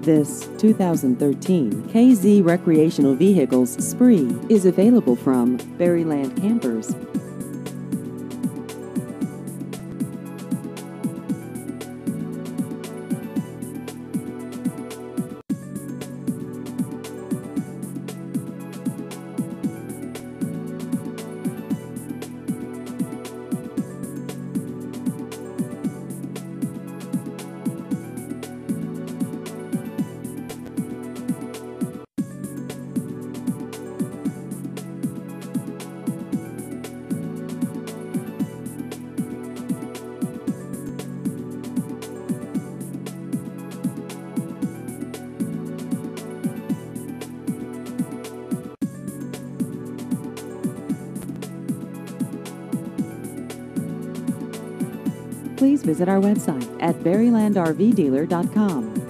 This 2013 KZ Recreational Vehicles Spree is available from Berryland Campers. Please visit our website at berrylandrvdealer.com.